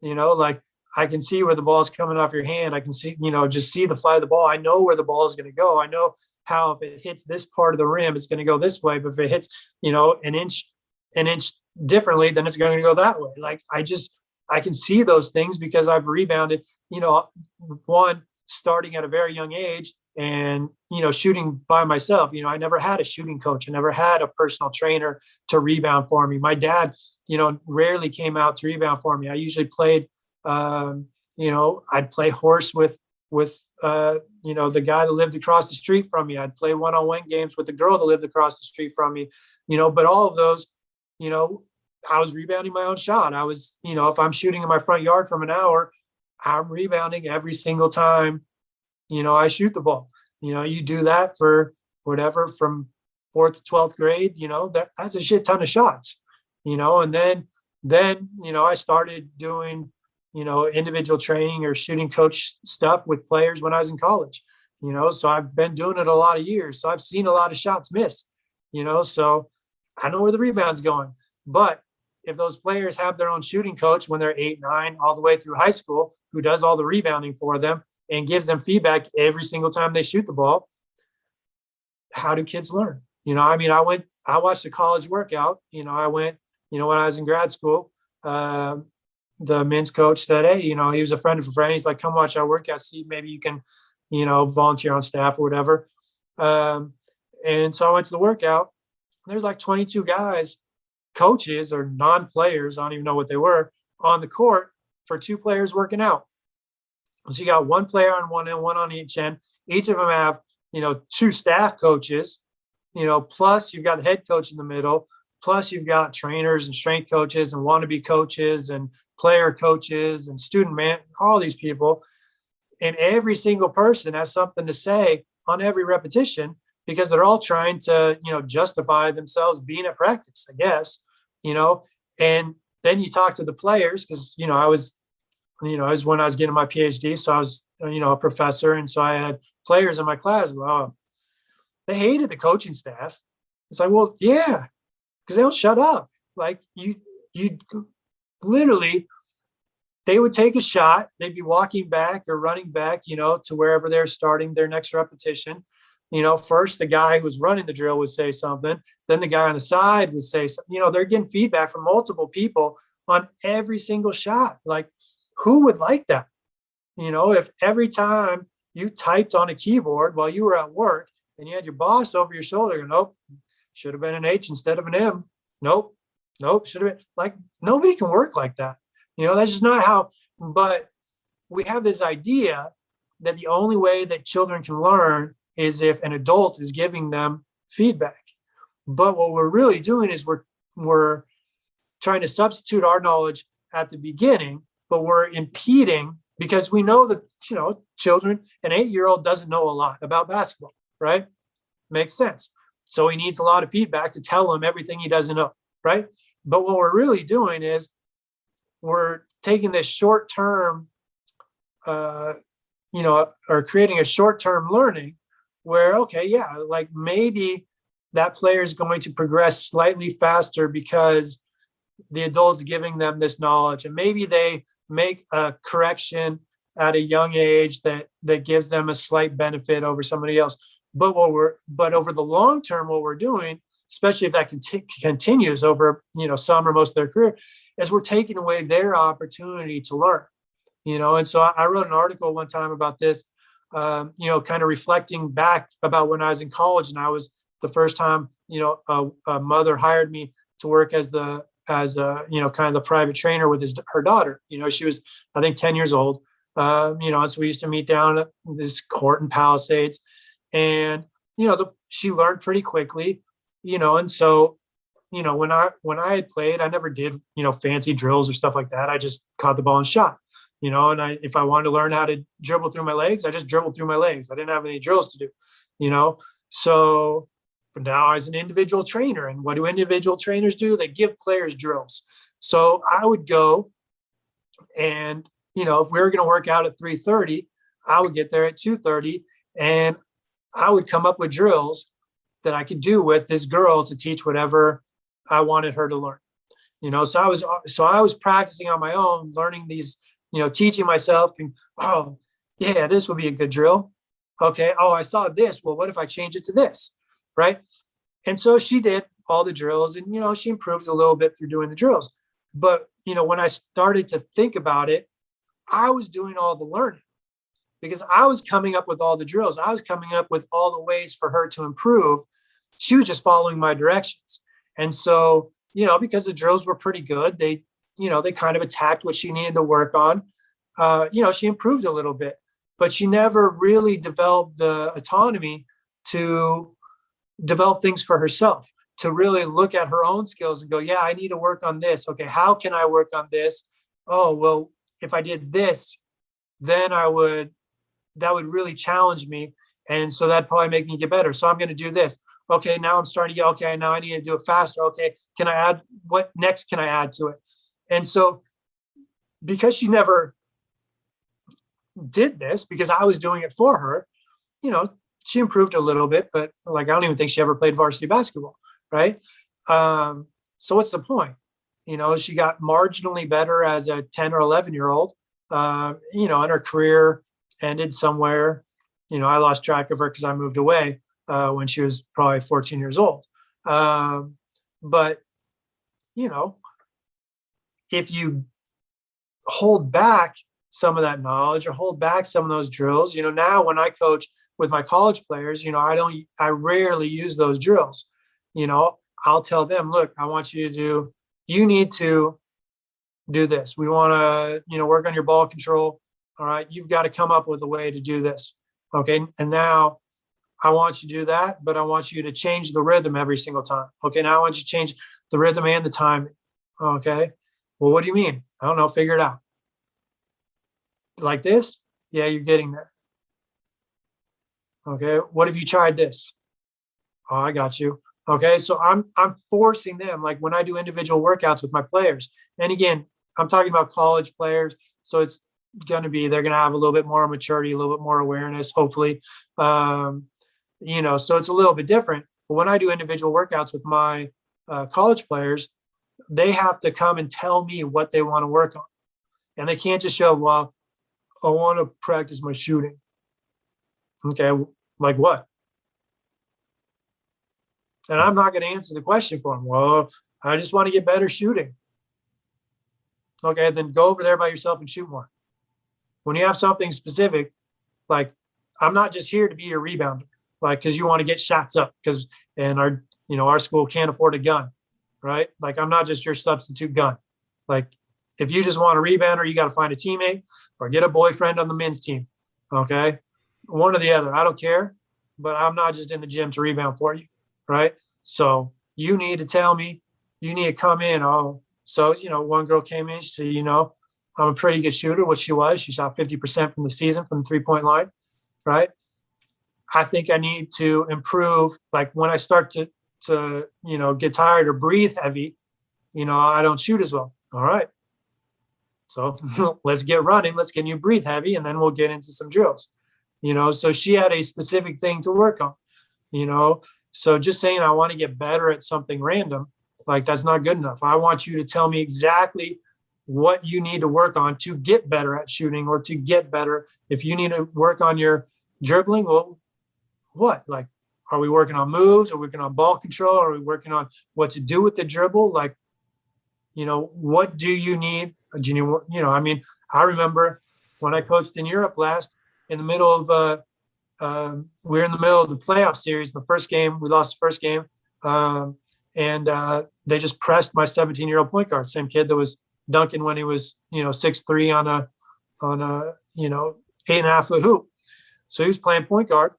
like I can see where the ball is coming off your hand. I can see, just see the fly of the ball. I know where the ball is going to go. I know how, if it hits this part of the rim, it's going to go this way. But if it hits, an inch differently, then it's going to go that way. Like, I can see those things because I've rebounded, one, starting at a very young age and, shooting by myself. I never had a shooting coach. I never had a personal trainer to rebound for me. My dad, rarely came out to rebound for me. I usually played, I'd play horse with the guy that lived across the street from me. I'd play one-on-one games with the girl that lived across the street from me, but all of those, I was rebounding my own shot. I was, if I'm shooting in my front yard from an hour, I'm rebounding every single time, I shoot the ball. You do that for whatever, from 4th to 12th grade, that's a shit ton of shots, and then, I started doing, individual training or shooting coach stuff with players when I was in college, so I've been doing it a lot of years. So I've seen a lot of shots miss, so I know where the rebound's going. But if those players have their own shooting coach when they're 8, 9, all the way through high school, who does all the rebounding for them and gives them feedback every single time they shoot the ball, how do kids learn? I watched a college workout, I went, when I was in grad school, the men's coach said, hey, he was a friend of a friend. He's like, come watch our workout, see, maybe you can, volunteer on staff or whatever. And so I went to the workout. There's like 22 guys, coaches or non-players, I don't even know what they were, on the court for 2 players working out. So you got 1 player on one end, 1 on each end. Each of them have, 2 staff coaches, plus you've got the head coach in the middle, plus you've got trainers and strength coaches and wannabe coaches and player coaches and student all these people. And every single person has something to say on every repetition because they're all trying to, justify themselves being at practice, I guess, and then you talk to the players because, I was when I was getting my PhD. So I was, a professor. And so I had players in my class. Oh, they hated the coaching staff. It's like, well, yeah, because they don't shut up. Like you literally, they would take a shot. They'd be walking back or running back, to wherever they're starting their next repetition. First the guy who was running the drill would say something. Then the guy on the side would say something. They're getting feedback from multiple people on every single shot. Like, who would like that? If every time you typed on a keyboard while you were at work and you had your boss over your shoulder, nope, should have been an H instead of an M. Nope, should have been. Like, nobody can work like that. That's just not how. But we have this idea that the only way that children can learn is if an adult is giving them feedback. But what we're really doing is we're trying to substitute our knowledge at the beginning, but we're impeding because we know that, children, an 8-year-old doesn't know a lot about basketball, right? Makes sense. So he needs a lot of feedback to tell him everything he doesn't know, right? But what we're really doing is we're taking this short-term, or creating a short-term learning where, okay, yeah, like maybe that player is going to progress slightly faster because, the adults giving them this knowledge, and maybe they make a correction at a young age that gives them a slight benefit over somebody else. But over the long term, what we're doing, especially if that continues over, some or most of their career, is we're taking away their opportunity to learn. And so I wrote an article one time about this, kind of reflecting back about when I was in college, and I was the first time, a mother hired me to work as kind of the private trainer with her daughter. She was, I think, 10 years old. And so we used to meet down at this court in Palisades, and, she learned pretty quickly, and so, when I had played, I never did, fancy drills or stuff like that. I just caught the ball and shot, and if I wanted to learn how to dribble through my legs, I just dribbled through my legs. I didn't have any drills to do, so but now I was an individual trainer, and what do individual trainers do? They give players drills. So I would go and, if we were going to work out at 3:30, I would get there at 2:30, and I would come up with drills that I could do with this girl to teach whatever I wanted her to learn. So I was practicing on my own, learning these, teaching myself, and, oh, yeah, this would be a good drill. Okay. Oh, I saw this. Well, what if I change it to this? Right. And so she did all the drills, and, she improved a little bit through doing the drills. But, when I started to think about it, I was doing all the learning because I was coming up with all the drills. I was coming up with all the ways for her to improve. She was just following my directions. And so, because the drills were pretty good, they kind of attacked what she needed to work on. She improved a little bit, but she never really developed the autonomy to develop things for herself, to really look at her own skills and go, yeah, I need to work on this. Okay, how can I work on this? Oh, well, if I did this, then that would really challenge me. And so that'd probably make me get better. So I'm going to do this. Okay, now I'm starting to get, okay, now I need to do it faster. Okay, what next can I add to it? And so because she never did this, because I was doing it for her, she improved a little bit, but I don't even think she ever played varsity basketball. Right. So what's the point? She got marginally better as a 10 or 11-year-old, and her career ended somewhere. I lost track of her because I moved away when she was probably 14 years old. But, if you hold back some of that knowledge or hold back some of those drills, now when I coach with my college players, I rarely use those drills. I'll tell them, look, you need to do this. We want to, work on your ball control. All right. You've got to come up with a way to do this. Okay. And now I want you to do that, but I want you to change the rhythm every single time. Okay. Now I want you to change the rhythm and the timing. Okay. Well, what do you mean? I don't know. Figure it out. Like this? Yeah, you're getting there. Okay. What have you tried this? Oh, I got you. Okay. So I'm forcing them, like when I do individual workouts with my players. And again, I'm talking about college players. So it's they're going to have a little bit more maturity, a little bit more awareness, hopefully. So it's a little bit different. But when I do individual workouts with my college players, they have to come and tell me what they want to work on. And they can't just show, well, I want to practice my shooting. Okay. Like what? And I'm not going to answer the question for them. Well, I just want to get better shooting. Okay, then go over there by yourself and shoot more. When you have something specific, like I'm not just here to be your rebounder, like because you want to get shots up, and our school can't afford a gun, right? Like I'm not just your substitute gun. Like if you just want a rebounder, you got to find a teammate or get a boyfriend on the men's team. Okay, one or the other. I don't care, but I'm not just in the gym to rebound for you. Right. So you need to tell me, you need to come in. Oh, so, one girl came in, she said, I'm a pretty good shooter, which she was. She shot 50% from the season from the 3-point line. Right. I think I need to improve. Like when I start to get tired or breathe heavy, I don't shoot as well. All right. So let's get running. Let's get you breathe heavy. And then we'll get into some drills, so she had a specific thing to work on, So just saying I want to get better at something random, Like, that's not good enough. I want you to tell me exactly what you need to work on to get better at shooting, or to get better. If you need to work on your dribbling, well, what? Like, are we working on moves? Are we working on ball control? Are we working on what to do with the dribble? Like, what do you need? I mean, I remember when I coached in Europe last, in the middle of, we were in the middle of the playoff series. The first game, we lost the first game. And they just pressed my 17-year-old point guard, same kid that was dunking when he was, 6'3" on a 8.5-foot hoop. So he was playing point guard,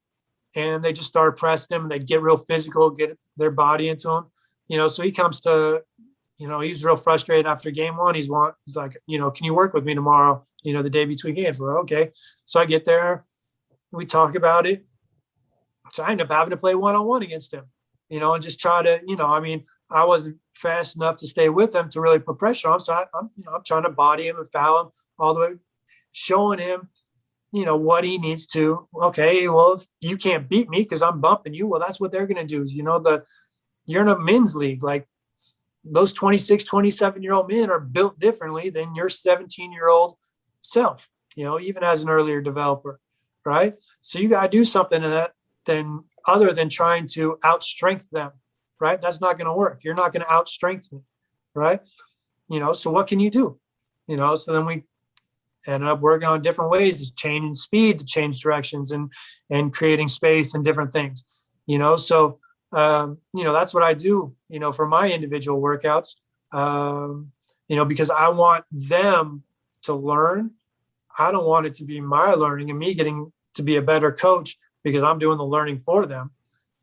and they just started pressing him. They'd get real physical, get their body into him. So he comes to, he was real frustrated after game one. He's like, can you work with me tomorrow? The day between games. I'm like, okay. So I get there, we talk about it. So I ended up having to play one-on-one against him, and just try to, I wasn't fast enough to stay with him to really put pressure on him. So I'm trying to body him and foul him all the way, showing him, what he needs to. Okay, well, if you can't beat me because I'm bumping you, well, that's what they're going to do. You're in a men's league. Like, those 26, 27-year-old men are built differently than your 17-year-old self, even as an earlier developer, right? So you got to do something other than trying to outstrength them, right? That's not going to work. You're not going to outstrength me, right? So what can you do? So then we ended up working on different ways to change speed, to change directions, and creating space and different things, so that's what I do, for my individual workouts, because I want them to learn. I don't want it to be my learning and me getting to be a better coach because I'm doing the learning for them.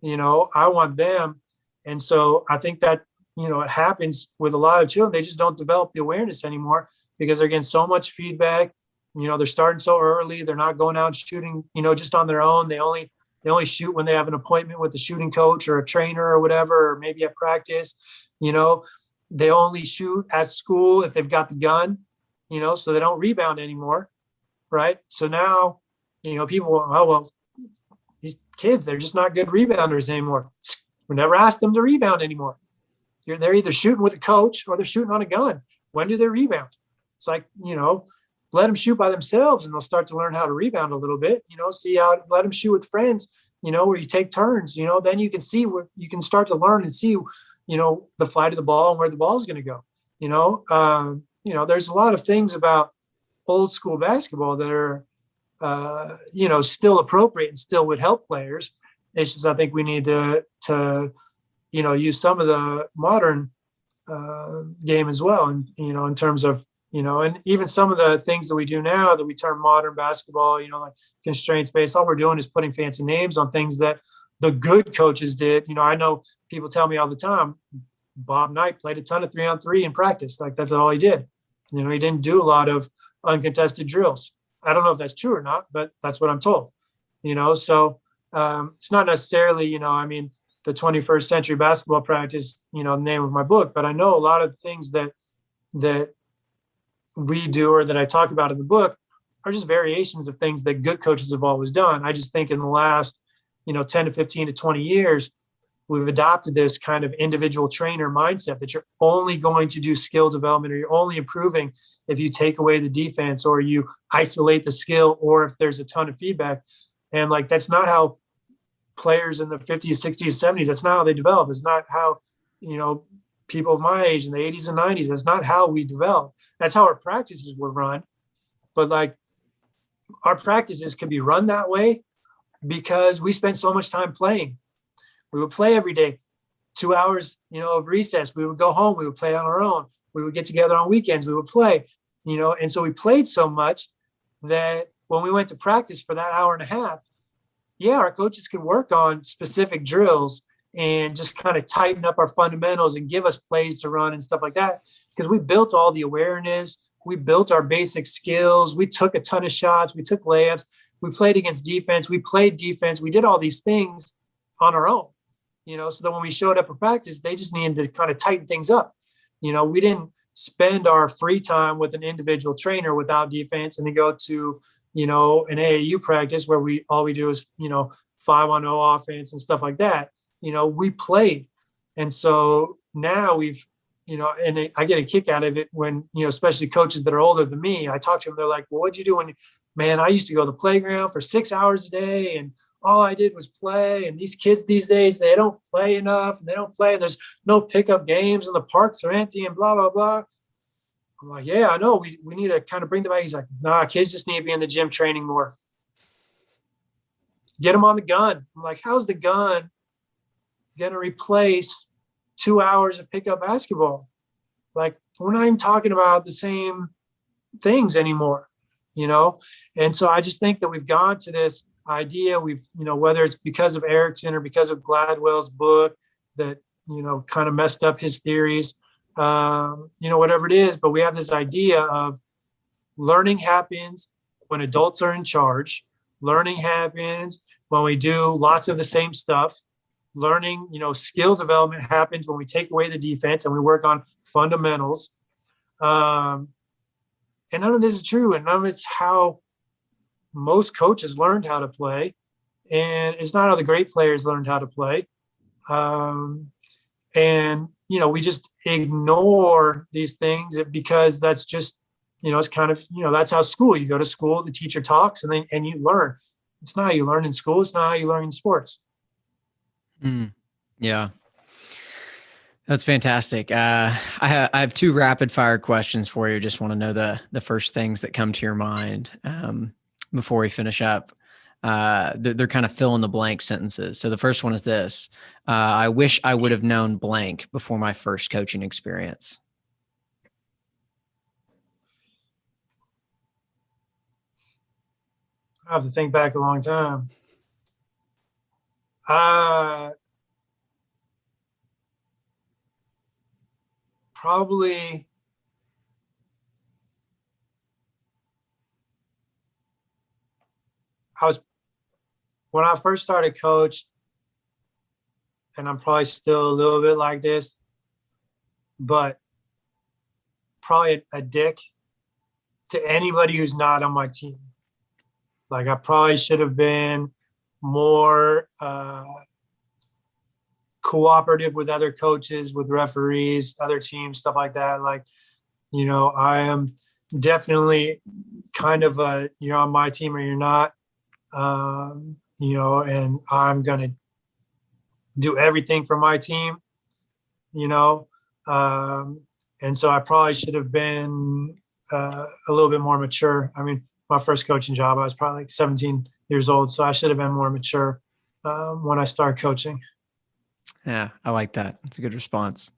I want them. And so I think that, it happens with a lot of children. They just don't develop the awareness anymore because they're getting so much feedback. They're starting so early. They're not going out shooting, just on their own. They only shoot when they have an appointment with a shooting coach or a trainer or whatever, or maybe at practice. They only shoot at school if they've got the gun, so they don't rebound anymore. Right. So now, people, oh, well, these kids, they're just not good rebounders anymore. We never asked them to rebound anymore. They're either shooting with a coach or they're shooting on a gun. When do they rebound? It's like, let them shoot by themselves and they'll start to learn how to rebound a little bit, let them shoot with friends, where you take turns, then you can see where you can start to learn and see, the flight of the ball and where the ball is going to go. There's a lot of things about old school basketball that are, still appropriate and still would help players. It's just, I think we need to use some of the modern game as well. And, in terms of, and even some of the things that we do now that we term modern basketball, like constraint space, all we're doing is putting fancy names on things that the good coaches did. I know people tell me all the time, Bob Knight played a ton of 3-on-3 in practice. Like, that's all he did. He didn't do a lot of uncontested drills. I don't know if that's true or not, but that's what I'm told, so it's not necessarily, the 21st century basketball practice, the name of my book, but I know a lot of things that we do or that I talk about in the book are just variations of things that good coaches have always done. I just think in the last, 10 to 15 to 20 years, we've adopted this kind of individual trainer mindset that you're only going to do skill development, or you're only improving if you take away the defense or you isolate the skill or if there's a ton of feedback. And like, that's not how players in the 50s, 60s, 70s, that's not how they develop. It's not how, people of my age in the 80s and 90s, that's not how we develop. That's how our practices were run. But like, our practices could be run that way because we spent so much time playing. We would play every day, 2 hours, of recess. We would go home. We would play on our own. We would get together on weekends. We would play, and so we played so much that when we went to practice for that hour and a half, our coaches could work on specific drills and just kind of tighten up our fundamentals and give us plays to run and stuff like that. Because we built all the awareness. We built our basic skills. We took a ton of shots. We took layups. We played against defense. We played defense. We did all these things on our own, so that when we showed up for practice, they just needed to kind of tighten things up. We didn't spend our free time with an individual trainer without defense and then go to, an AAU practice where all we do is, 5-on-0 offense and stuff like that. We played. And so, now we've, and I get a kick out of it when, especially coaches that are older than me, I talk to them, they're like, well, what'd you do when, man, I used to go to the playground for 6 hours a day and all I did was play. And these kids these days, they don't play enough and they don't play. There's no pickup games and the parks are empty and blah, blah, blah. I'm like, yeah, I know. We need to kind of bring them back. He's like, nah, kids just need to be in the gym training more. Get them on the gun. I'm like, how's the gun going to replace 2 hours of pickup basketball? Like, we're not even talking about the same things anymore, And so I just think that we've gone to this idea. We've, whether it's because of Erickson or because of Gladwell's book that, kind of messed up his theories, whatever it is, but we have this idea of learning happens when adults are in charge. Learning happens when we do lots of the same stuff. Learning, skill development happens when we take away the defense and we work on fundamentals. And none of this is true. And none of it's how most coaches learned how to play. And it's not how the great players learned how to play. And, we just ignore these things because that's just, it's kind of, that's how you go to school, the teacher talks and you learn. It's not how you learn in school. It's not how you learn in sports. Yeah. That's fantastic. I have 2 rapid fire questions for you. Just want to know the first things that come to your mind before we finish up. They're kind of fill in the blank sentences. So the first one is this: I wish I would have known blank before my first coaching experience. I have to think back a long time. Probably when I first started coach, and I'm probably still a little bit like this, but probably a dick to anybody who's not on my team. Like, I probably should have been more cooperative with other coaches, with referees, other teams, stuff like that. Like, I am definitely kind of you're on my team or you're not, and I'm going to do everything for my team, and so I probably should have been a little bit more mature. I mean, my first coaching job, I was probably like 17 years old, so I should have been more mature when I started coaching. Yeah, I like that. That's a good response.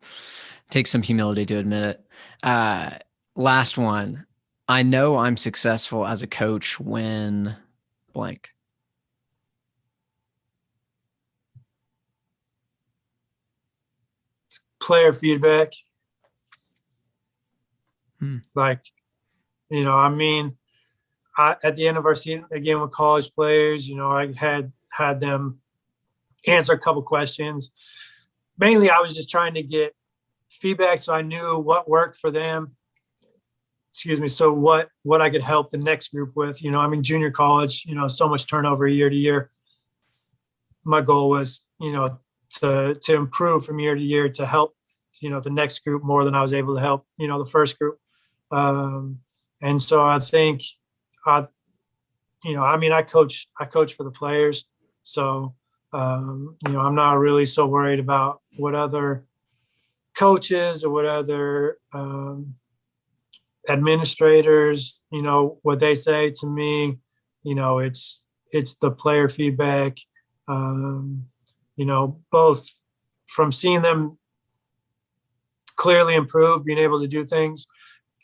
Takes some humility to admit it. Last one. I know I'm successful as a coach when blank. It's player feedback. Like, at the end of our season, again, with college players, I had them answer a couple questions. Mainly, I was just trying to get feedback so I knew what worked for them. So what I could help the next group with. Junior college, so much turnover year to year. My goal was, to improve from year to year to help, the next group more than I was able to help, the first group. And so I think, I coach for the players. So, I'm not really so worried about what other coaches or what other administrators, what they say to me. It's the player feedback, both from seeing them clearly improve, being able to do things,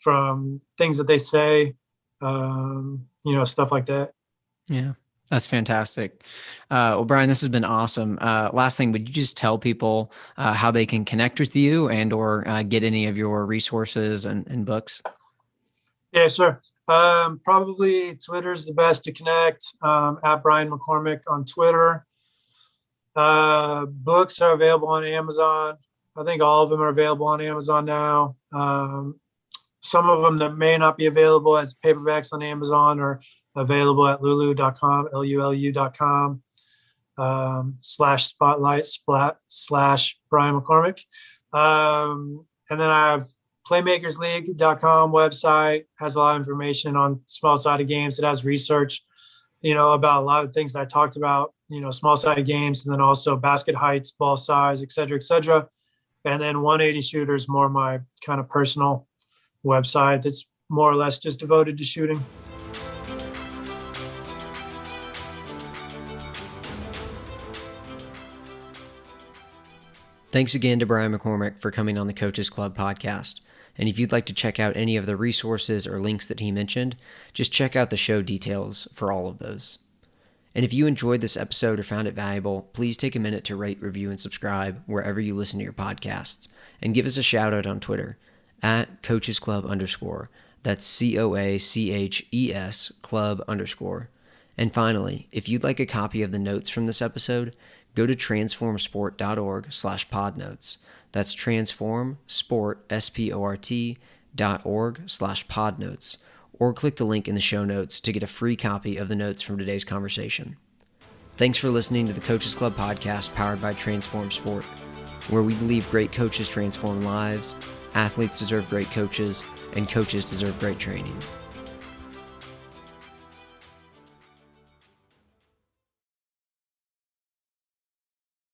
from things that they say, stuff like that. Yeah, that's fantastic. Well, Brian, this has been awesome. Last thing, would you just tell people how they can connect with you and or get any of your resources and books? Yeah, sure. Probably Twitter is the best to connect, at Brian McCormick on Twitter. Books are available on Amazon. I think all of them are available on Amazon now. Some of them that may not be available as paperbacks on Amazon are available at lulu.com, lulu.com, /spotlight / Brian McCormick. And then I have playmakersleague.com website, has a lot of information on small sided games. It has research, about a lot of things that I talked about, small sided games, and then also basket heights, ball size, et cetera, et cetera. And then 180 shooters, more my kind of personal website that's more or less just devoted to shooting. Thanks again to Brian McCormick for coming on the Coaches Club podcast. And if you'd like to check out any of the resources or links that he mentioned, just check out the show details for all of those. And if you enjoyed this episode or found it valuable, please take a minute to rate, review, and subscribe wherever you listen to your podcasts. And give us a shout out on Twitter at @CoachesClub_. That's COACHES Club_. And finally, if you'd like a copy of the notes from this episode, go to transformsport.org/podnotes. That's transformsport.org/podnotes, or click the link in the show notes to get a free copy of the notes from today's conversation. Thanks for listening to the Coaches Club podcast powered by Transform Sport, where we believe great coaches transform lives, athletes deserve great coaches, and coaches deserve great training.